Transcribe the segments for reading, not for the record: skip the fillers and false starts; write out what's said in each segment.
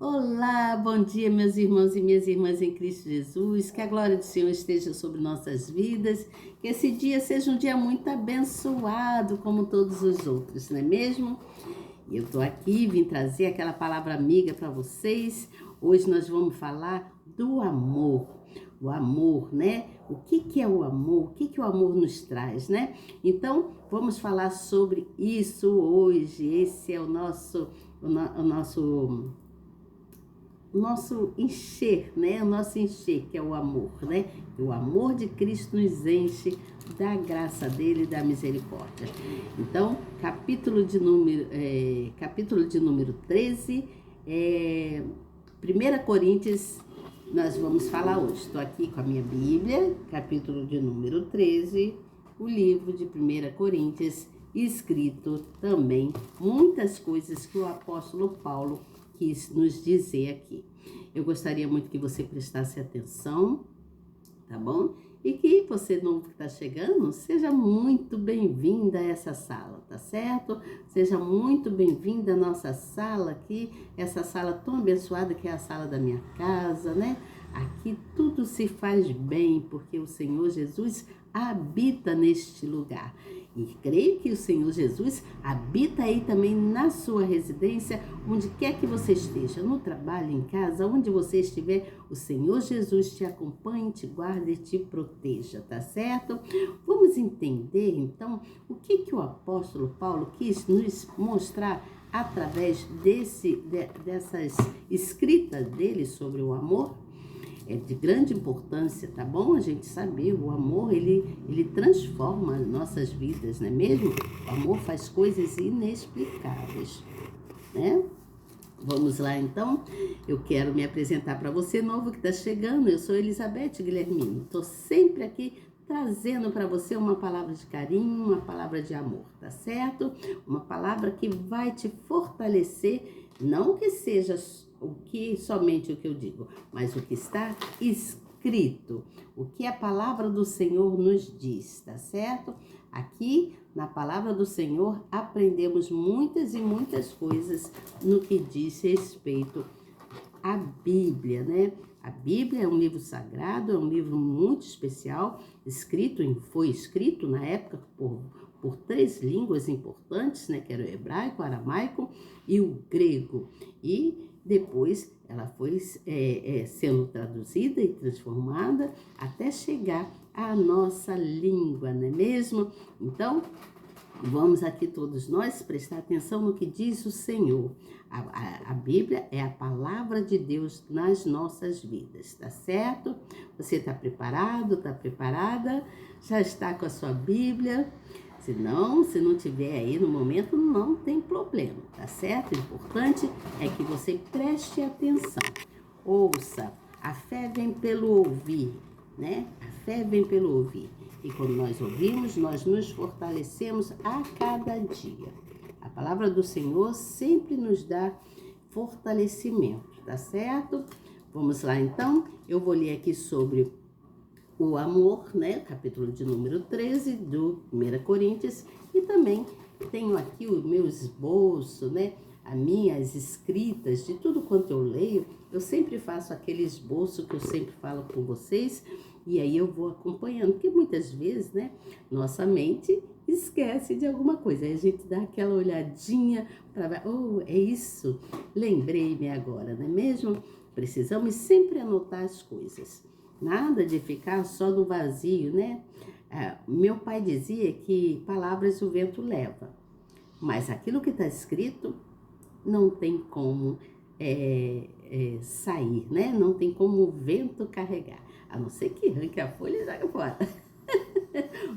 Olá, bom dia, meus irmãos e minhas irmãs em Cristo Jesus. Que a glória do Senhor esteja sobre nossas vidas. Que esse dia seja um dia muito abençoado, como todos os outros, não é mesmo? E eu estou aqui, vim trazer aquela palavra amiga para vocês. Hoje nós vamos falar do amor. O amor, né? O que é o amor? O que o amor nos traz, né? Então, vamos falar sobre isso hoje. Esse é o nosso encher, né? O nosso encher, que é o amor, né? O amor de Cristo nos enche da graça dele e da misericórdia. Então, capítulo de número 13, 1 Coríntios, nós vamos falar hoje. Estou aqui com a minha Bíblia, capítulo de número 13, o livro de 1 Coríntios, escrito também muitas coisas que o apóstolo Paulo quis nos dizer aqui. Eu gostaria muito que você prestasse atenção, tá bom? E que você novo que está chegando, seja muito bem-vinda a essa sala, tá certo? Seja muito bem-vinda à nossa sala aqui, essa sala tão abençoada que é a sala da minha casa, né? Aqui tudo se faz bem, porque o Senhor Jesus habita neste lugar. E creio que o Senhor Jesus habita aí também na sua residência, onde quer que você esteja, no trabalho, em casa, onde você estiver, o Senhor Jesus te acompanhe, te guarde e te proteja, tá certo? Vamos entender, então, o que o apóstolo Paulo quis nos mostrar através dessas escritas dele sobre o amor. É de grande importância, tá bom? A gente saber, o amor, ele transforma nossas vidas, não é mesmo? O amor faz coisas inexplicáveis, né? Vamos lá, então. Eu quero me apresentar para você novo que está chegando. Eu sou Elizabeth Guilhermino. Estou sempre aqui trazendo para você uma palavra de carinho, uma palavra de amor, tá certo? Uma palavra que vai te fortalecer, não que seja somente o que eu digo, mas o que está escrito, o que a palavra do Senhor nos diz, tá certo? Aqui, na palavra do Senhor, aprendemos muitas e muitas coisas no que diz respeito à Bíblia, né? A Bíblia é um livro sagrado, é um livro muito especial, foi escrito na época por 3 línguas importantes, né? Que era o hebraico, o aramaico e o grego. E depois ela foi sendo traduzida e transformada até chegar à nossa língua, não é mesmo? Então, vamos aqui todos nós prestar atenção no que diz o Senhor. A Bíblia é a palavra de Deus nas nossas vidas, tá certo? Você está preparado, está preparada? Já está com a sua Bíblia? Se não tiver aí no momento, não tem problema, tá certo? O importante é que você preste atenção. Ouça, a fé vem pelo ouvir, né? A fé vem pelo ouvir. E quando nós ouvimos, nós nos fortalecemos a cada dia. A palavra do Senhor sempre nos dá fortalecimento, tá certo? Vamos lá então, eu vou ler aqui sobre o amor, né? Capítulo de número 13 do 1 Coríntios. E também tenho aqui o meu esboço, né? As minhas escritas, de tudo quanto eu leio, eu sempre faço aquele esboço que eu sempre falo com vocês, e aí eu vou acompanhando, porque muitas vezes, né, nossa mente esquece de alguma coisa, aí a gente dá aquela olhadinha para ver, oh, é isso, lembrei-me agora, não é mesmo? Precisamos sempre anotar as coisas, nada de ficar só no vazio, né? Meu pai dizia que palavras o vento leva, mas aquilo que está escrito não tem como sair, né? Não tem como o vento carregar, a não ser que arranque a folha e jogue fora.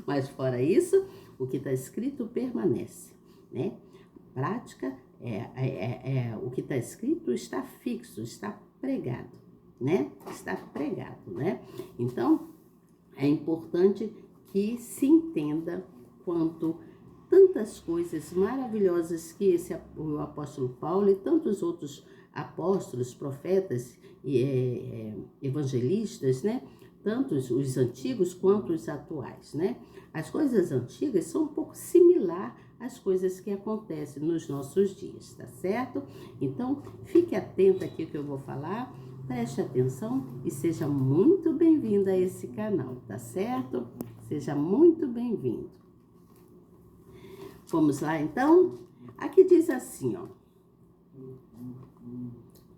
Mas fora isso, o que está escrito permanece, né? Prática, o que está escrito está fixo, está pregado, né? Está pregado, né? Então, é importante que se entenda quanto tantas coisas maravilhosas que o apóstolo Paulo e tantos outros apóstolos, profetas e evangelistas, né? Tanto os antigos quanto os atuais, né? As coisas antigas são um pouco similar as coisas que acontecem nos nossos dias, tá certo? Então, fique atento aqui ao que eu vou falar, preste atenção e seja muito bem-vindo a esse canal, tá certo? Seja muito bem-vindo. Vamos lá, então? Aqui diz assim, ó.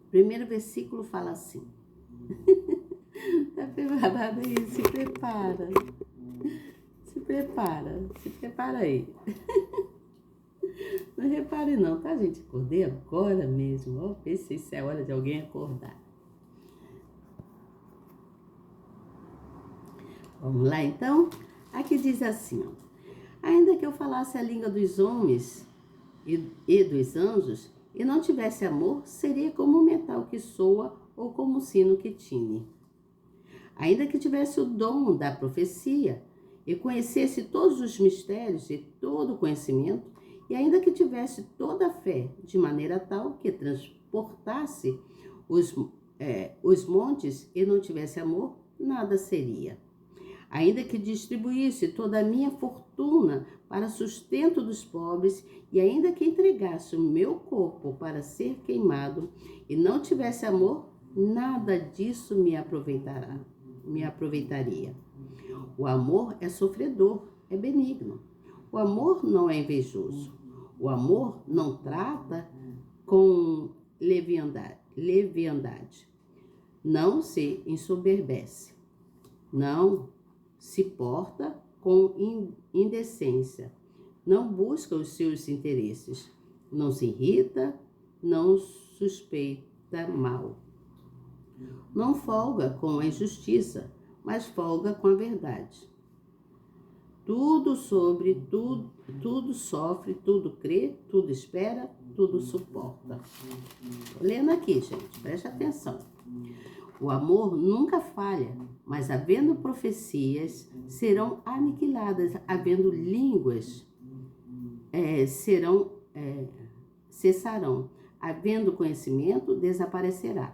Primeiro versículo fala assim. Tá preparado aí? Se prepara. Se prepara aí. Não repare não, tá, gente? Acordei agora mesmo. Ó, pensei se é hora de alguém acordar. Vamos lá, então? Aqui diz assim, ó. Ainda que eu falasse a língua dos homens e dos anjos, e não tivesse amor, seria como um metal que soa ou como um sino que tine. Ainda que tivesse o dom da profecia e conhecesse todos os mistérios e todo o conhecimento, e ainda que tivesse toda a fé de maneira tal que transportasse os montes e não tivesse amor, nada seria. Ainda que distribuísse toda a minha fortuna para sustento dos pobres, e ainda que entregasse o meu corpo para ser queimado, e não tivesse amor, nada disso me aproveitaria. O amor é sofredor, é benigno. O amor não é invejoso. O amor não trata com leviandade. Não se ensoberbece. Não se porta com indecência, não busca os seus interesses, não se irrita, não suspeita mal. Não folga com a injustiça, mas folga com a verdade. Tudo sofre, tudo crê, tudo espera, tudo suporta. Tô lendo aqui, gente, preste atenção. O amor nunca falha, mas havendo profecias, serão aniquiladas, havendo línguas, cessarão, havendo conhecimento, desaparecerá.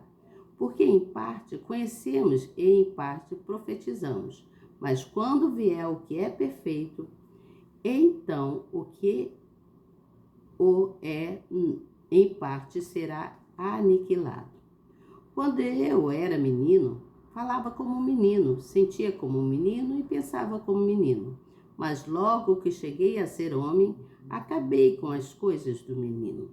Porque em parte conhecemos e em parte profetizamos, mas quando vier o que é perfeito, então o que é em parte será aniquilado. Quando eu era menino, falava como um menino, sentia como um menino e pensava como um menino. Mas logo que cheguei a ser homem, acabei com as coisas do menino.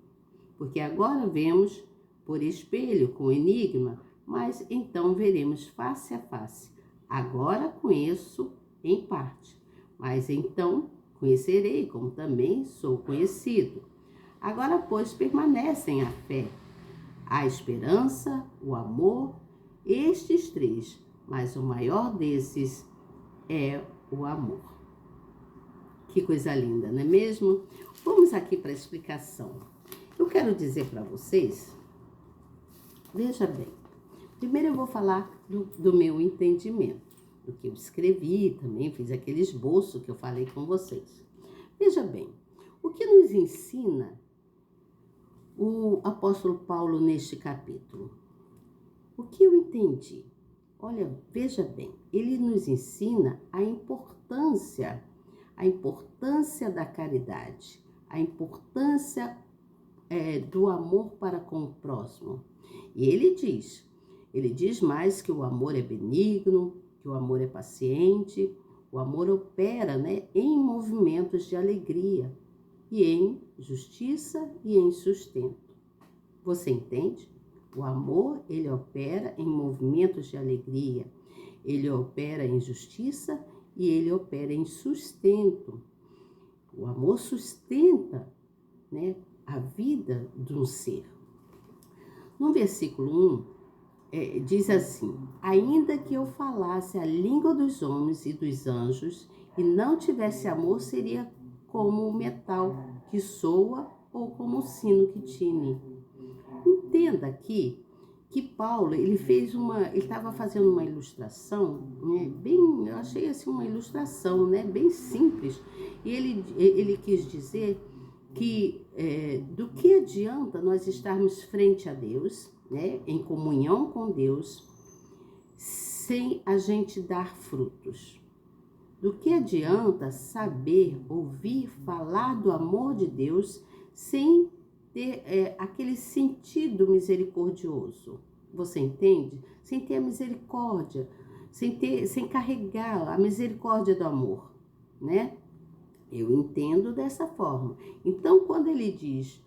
Porque agora vemos por espelho, com enigma, mas então veremos face a face. Agora conheço em parte, mas então conhecerei como também sou conhecido. Agora, pois, permanecem a fé, a esperança, o amor, estes três, mas o maior desses é o amor. Que coisa linda, não é mesmo? Vamos aqui para a explicação. Eu quero dizer para vocês, veja bem, primeiro eu vou falar do meu entendimento, do que eu escrevi também, fiz aquele esboço que eu falei com vocês. Veja bem, o que nos ensina o apóstolo Paulo neste capítulo? O que eu entendi? Olha, veja bem, ele nos ensina a importância da caridade, a importância do amor para com o próximo. E ele diz mais que o amor é benigno, que o amor é paciente, o amor opera, em movimentos de alegria, e em justiça e em sustento. Você entende? O amor, ele opera em movimentos de alegria, ele opera em justiça e ele opera em sustento. O amor sustenta, a vida de um ser. No versículo 1, diz assim: ainda que eu falasse a língua dos homens e dos anjos e não tivesse amor, seria como o metal que soa ou como o sino que tine. Entenda aqui que Paulo, ele estava fazendo uma ilustração, eu achei assim uma ilustração, bem simples. E ele quis dizer que do que adianta nós estarmos frente a Deus, em comunhão com Deus, sem a gente dar frutos. Do que adianta saber, ouvir, falar do amor de Deus sem ter aquele sentido misericordioso? Você entende? Sem ter a misericórdia, sem carregar a misericórdia do amor, né? Eu entendo dessa forma. Então, quando ele diz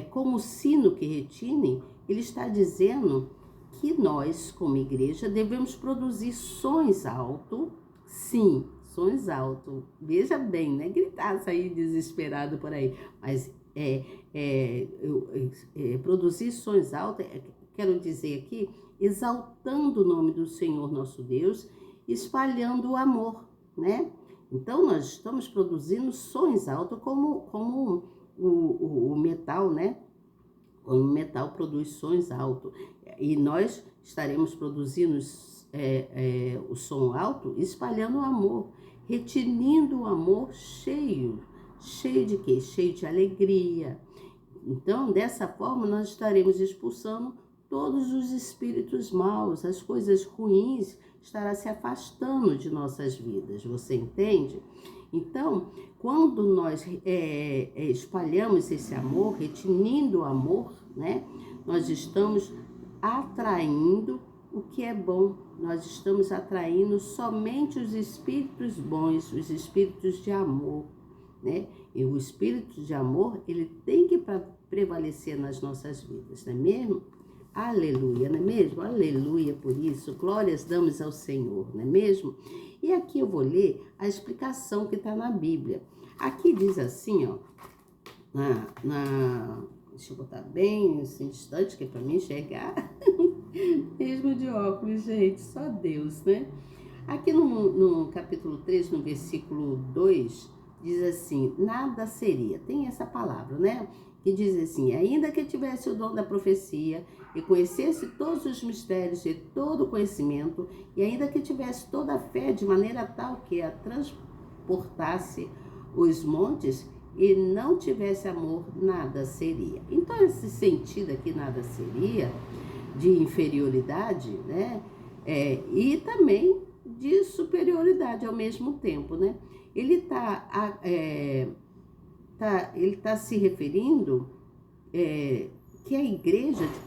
como sino que retine, ele está dizendo que nós, como igreja, devemos produzir sons altos, sim, sons altos. Veja bem, né? Gritar, sair desesperado por aí. Mas produzir sons altos, quero dizer aqui, exaltando o nome do Senhor nosso Deus, espalhando o amor, né? Então, nós estamos produzindo sons altos como o metal, né? O metal produz sons altos. E nós estaremos produzindo o som alto, espalhando o amor, retinindo o amor cheio. Cheio de quê? Cheio de alegria. Então, dessa forma, nós estaremos expulsando todos os espíritos maus, as coisas ruins estará se afastando de nossas vidas, você entende? Então, quando nós espalhamos esse amor, retinindo o amor, né? Nós estamos atraindo o que é bom, nós estamos atraindo somente os espíritos bons, os espíritos de amor, né? E o espírito de amor, ele tem que prevalecer nas nossas vidas, não é mesmo? Aleluia, não é mesmo? Aleluia por isso, glórias damos ao Senhor, não é mesmo? E aqui eu vou ler a explicação que está na Bíblia. Aqui diz assim, ó, deixa eu botar bem assim distante, que é para mim enxergar, mesmo de óculos, gente, só Deus, né? Aqui no capítulo 3, no versículo 2, diz assim, nada seria, tem essa palavra, né? Que diz assim, ainda que tivesse o dom da profecia e conhecesse todos os mistérios e todo o conhecimento, e ainda que tivesse toda a fé de maneira tal que a transportasse os montes e não tivesse amor, nada seria. Então, esse sentido aqui, nada seria, de inferioridade, né? E também de superioridade ao mesmo tempo, né? Ele está se referindo que a igreja de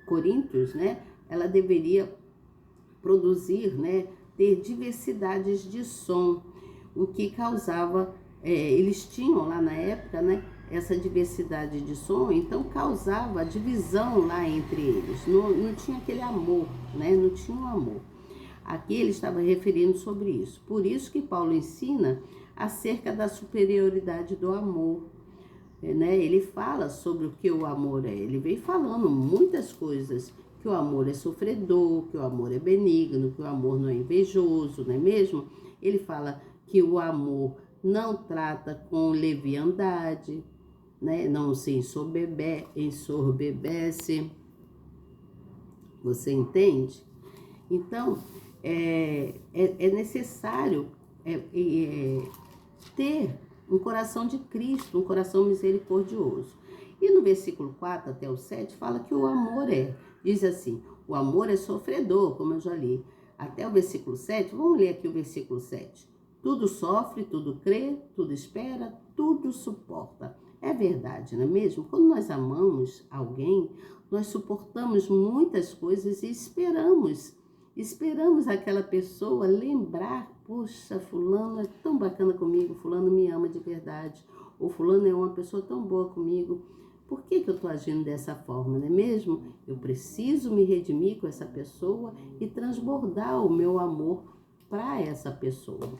Coríntios, né, ela deveria produzir, né, ter diversidades de som, o que causava, eles tinham lá na época, né, essa diversidade de som, então causava divisão lá entre eles, não tinha aquele amor, né, não tinha um amor. Aqui ele estava referindo sobre isso. Por isso que Paulo ensina acerca da superioridade do amor, né? Ele fala sobre o que o amor é. Ele vem falando muitas coisas, que o amor é sofredor, que o amor é benigno, que o amor não é invejoso, não é mesmo? Ele fala que o amor não trata com leviandade, né? Não se ensoberbece. Você entende? Então, é necessário ter um coração de Cristo, um coração misericordioso. E no versículo 4 até o 7 fala que o amor diz assim, o amor é sofredor, como eu já li. Até o versículo 7, vamos ler aqui o versículo 7. Tudo sofre, tudo crê, tudo espera, tudo suporta. É verdade, não é mesmo? Quando nós amamos alguém, nós suportamos muitas coisas e esperamos aquela pessoa lembrar, poxa, fulano é tão bacana comigo, fulano me ama de verdade, ou fulano é uma pessoa tão boa comigo. Por que eu estou agindo dessa forma, não é mesmo? Eu preciso me redimir com essa pessoa e transbordar o meu amor para essa pessoa.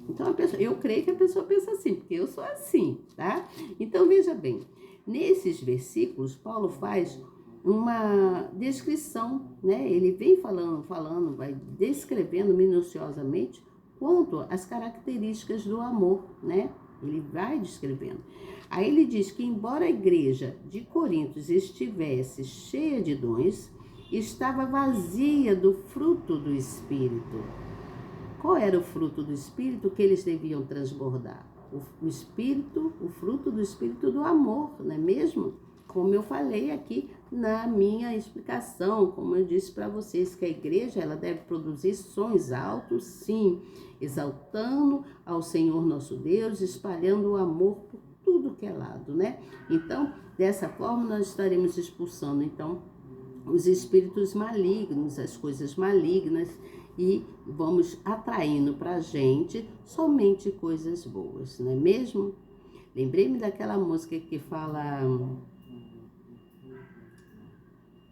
Então, eu creio que a pessoa pensa assim, porque eu sou assim, tá? Então, veja bem, nesses versículos, Paulo faz uma descrição, né? Ele vem falando, vai descrevendo minuciosamente quanto às características do amor, né? Ele vai descrevendo. Aí ele diz que embora a igreja de Coríntios estivesse cheia de dons, estava vazia do fruto do Espírito. Qual era o fruto do Espírito que eles deviam transbordar? O Espírito, o fruto do Espírito do amor, não é mesmo? Como eu falei aqui na minha explicação, como eu disse para vocês, que a igreja ela deve produzir sons altos, sim, exaltando ao Senhor nosso Deus, espalhando o amor por tudo que é lado, né? Então, dessa forma, nós estaremos expulsando, então, os espíritos malignos, as coisas malignas, e vamos atraindo para a gente somente coisas boas, não é mesmo? Lembrei-me daquela música que fala...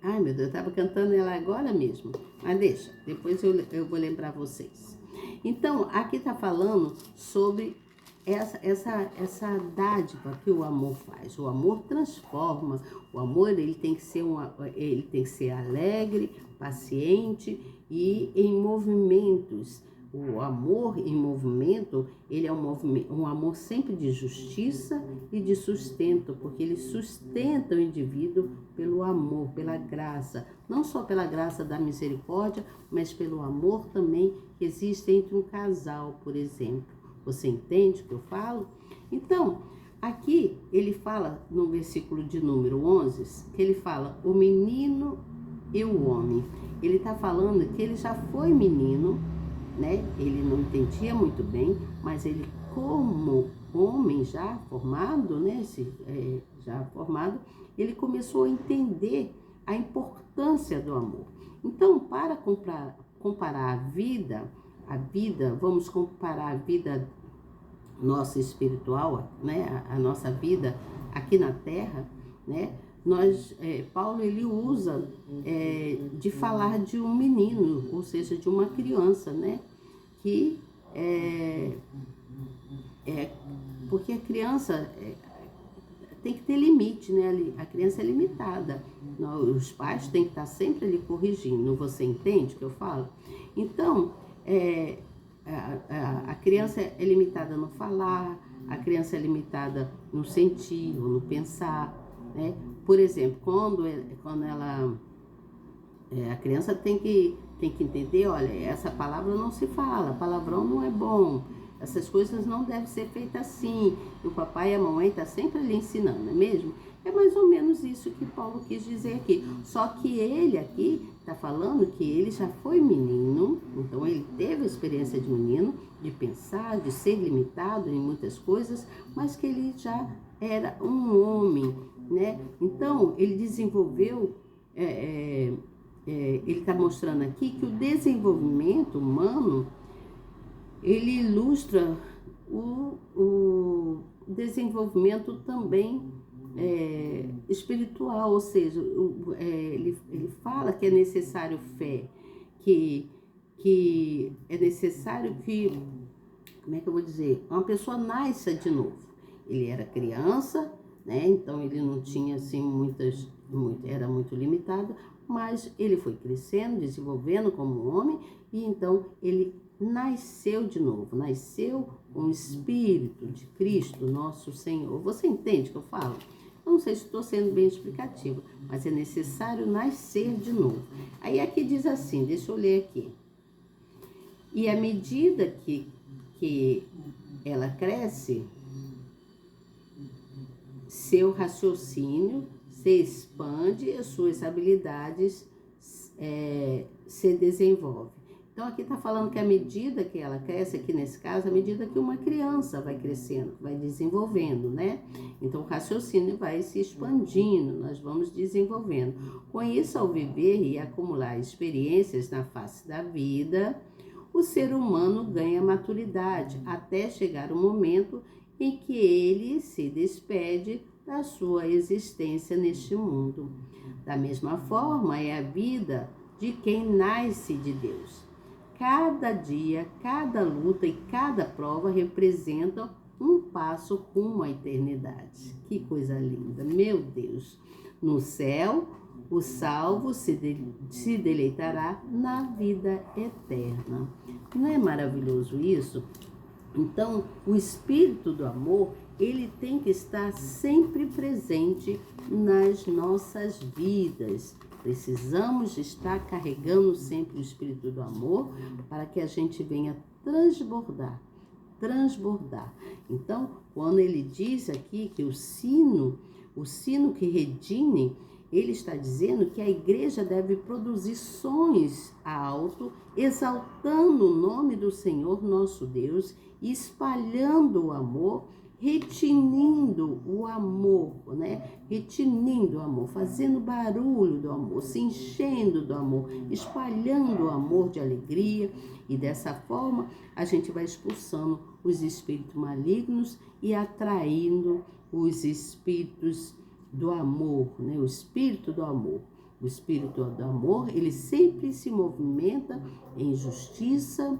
Ai, meu Deus, eu estava cantando ela agora mesmo. Mas deixa, depois eu vou lembrar vocês. Então, aqui está falando sobre essa dádiva que o amor faz. O amor transforma. O amor ele tem que ser alegre, paciente e em movimentos. O amor em movimento, ele é um amor sempre de justiça e de sustento, porque ele sustenta o indivíduo pelo amor, pela graça, não só pela graça da misericórdia, mas pelo amor também que existe entre um casal, por exemplo. Você entende o que eu falo? Então, aqui ele fala no versículo de número 11, que ele fala o menino e o homem. Ele está falando que ele já foi menino, né? Ele não entendia muito bem, mas ele, como homem já formado, né? Já formado, ele começou a entender a importância do amor. Então, para comparar a vida, vamos comparar a vida nossa espiritual, né? A nossa vida aqui na Terra, né? Paulo ele usa de falar de um menino, ou seja, de uma criança, né? Que porque a criança tem que ter limite, né? A criança é limitada. Os pais têm que estar sempre ali corrigindo. Você entende o que eu falo? Então, a criança é limitada no falar, a criança é limitada no sentir ou no pensar, né? Por exemplo, quando a criança tem que entender, olha, essa palavra não se fala, palavrão não é bom, essas coisas não devem ser feitas assim. E o papai e a mamãe estão sempre ali ensinando, não é mesmo? É mais ou menos isso que Paulo quis dizer aqui. Só que ele aqui está falando que ele já foi menino, então ele teve a experiência de menino, de pensar, de ser limitado em muitas coisas, mas que ele já era um homem, né? Então, ele desenvolveu... ele está mostrando aqui que o desenvolvimento humano, ele ilustra o desenvolvimento também espiritual, ou seja, ele fala que é necessário fé, que é necessário que, como é que eu vou dizer, uma pessoa nasça de novo. Ele era criança, né? Então ele não tinha assim era muito limitado, mas ele foi crescendo, desenvolvendo como homem, e então ele nasceu de novo, nasceu um Espírito de Cristo, nosso Senhor. Você entende o que eu falo? Eu não sei se estou sendo bem explicativo, mas é necessário nascer de novo. Aí aqui diz assim, deixa eu ler aqui. E à medida que ela cresce, seu raciocínio se expande e as suas habilidades se desenvolvem. Então aqui está falando que à medida que ela cresce, aqui nesse caso, à medida que uma criança vai crescendo, vai desenvolvendo, né? Então o raciocínio vai se expandindo, nós vamos desenvolvendo. Com isso, ao viver e acumular experiências na face da vida, o ser humano ganha maturidade até chegar o momento em que ele se despede da sua existência neste mundo. Da mesma forma, é a vida de quem nasce de Deus. Cada dia, cada luta e cada prova representam um passo rumo à eternidade. Que coisa linda, meu Deus! No céu, o salvo se deleitará na vida eterna. Não é maravilhoso isso? Então, o espírito do amor, ele tem que estar sempre presente nas nossas vidas. Precisamos estar carregando sempre o espírito do amor para que a gente venha transbordar. Então, quando ele diz aqui que o sino que redime, ele está dizendo que a igreja deve produzir sons alto, exaltando o nome do Senhor nosso Deus, espalhando o amor, retinindo o amor, né? Retinindo o amor, fazendo barulho do amor, se enchendo do amor, espalhando o amor de alegria. E dessa forma, a gente vai expulsando os espíritos malignos e atraindo os espíritos do amor, né? O espírito do amor. O espírito do amor, ele sempre se movimenta em justiça,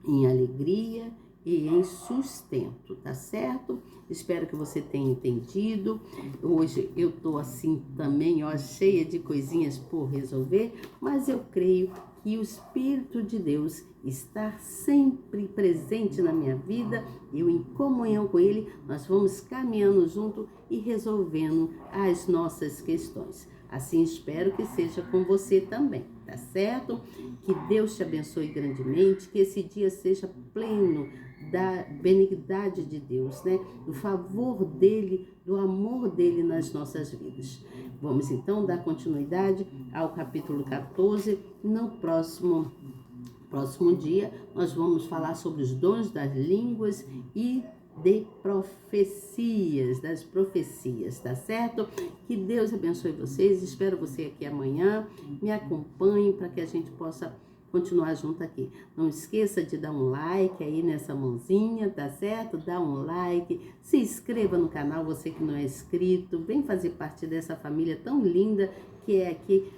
em alegria e em sustento, tá certo? Espero que você tenha entendido. Hoje eu tô assim também, ó, cheia de coisinhas por resolver, mas eu creio que o Espírito de Deus está sempre presente na minha vida. Eu, em comunhão com Ele, nós vamos caminhando junto e resolvendo as nossas questões. Assim espero que seja com você também, tá certo? Que Deus te abençoe grandemente, que esse dia seja pleno da benignidade de Deus, né? Do favor dele, do amor dele nas nossas vidas. Vamos então dar continuidade ao capítulo 14. No próximo dia, nós vamos falar sobre os dons das línguas e de profecias, das profecias, tá certo? Que Deus abençoe vocês, espero você aqui amanhã, me acompanhe para que a gente possa continuar junto aqui. Não esqueça de dar um like aí nessa mãozinha, tá certo? Dá um like, se inscreva no canal, você que não é inscrito, vem fazer parte dessa família tão linda que é aqui,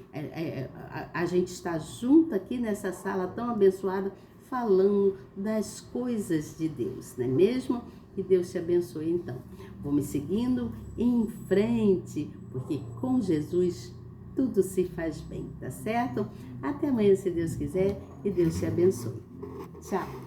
a gente está junto aqui nessa sala tão abençoada, falando das coisas de Deus, não é mesmo? Que Deus te abençoe então. Vamos seguindo em frente, porque com Jesus tudo se faz bem, tá certo? Até amanhã, se Deus quiser, e Deus te abençoe. Tchau!